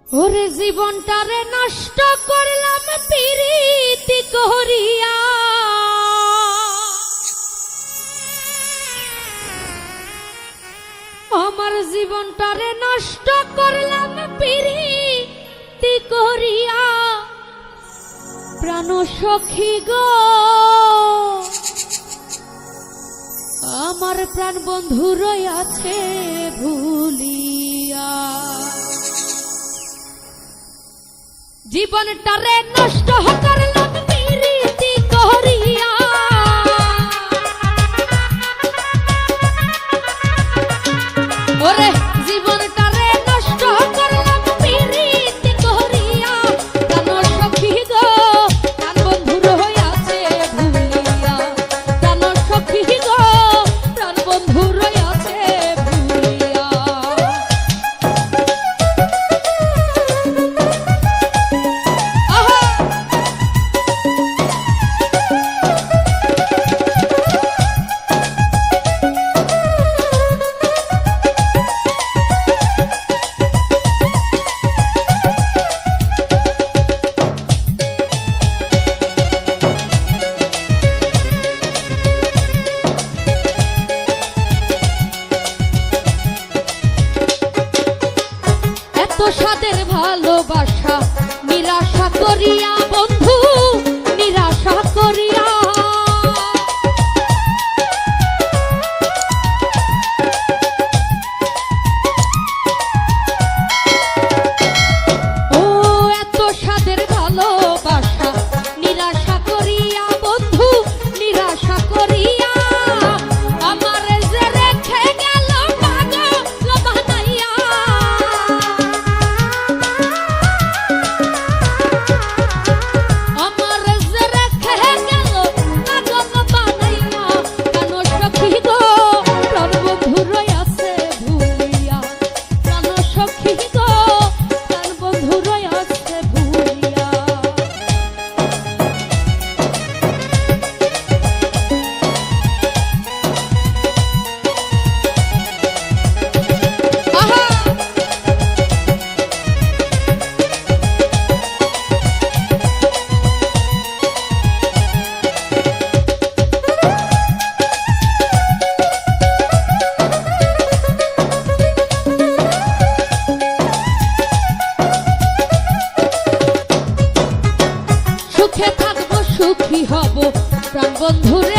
ওরে জীবনটারে নষ্ট করলাম প্রীতি করিয়া, আমার জীবনটারে নষ্ট করলাম প্রীতি করিয়া। প্রাণ সখী গো আমার প্রাণ বন্ধু রয়াছে ভুলিয়া, জীবনটারে নষ্ট করলাম প্রীতি করিয়া। ওরে জীবনটারে নষ্ট করলাম প্রীতি করিয়া, প্রাণ সখী গো প্রাণ বন্ধুর হইয়াছে ভুলিয়া, প্রাণ সখী গো প্রাণ বন্ধুর হইয়াছে ভুলিয়া। সাদের ভালোবাসা নিরাশা করিয়া বন্ধু নিরাশা করিয়া, ও এত সাদের ভালোবাসা নিরাশা করিয়া বন্ধু নিরাশা করিয়া, আমার যে রেখে গেল পাগল বানাইয়া। সুখে থাকবো সুখী হব প্রাণ বন্ধুরে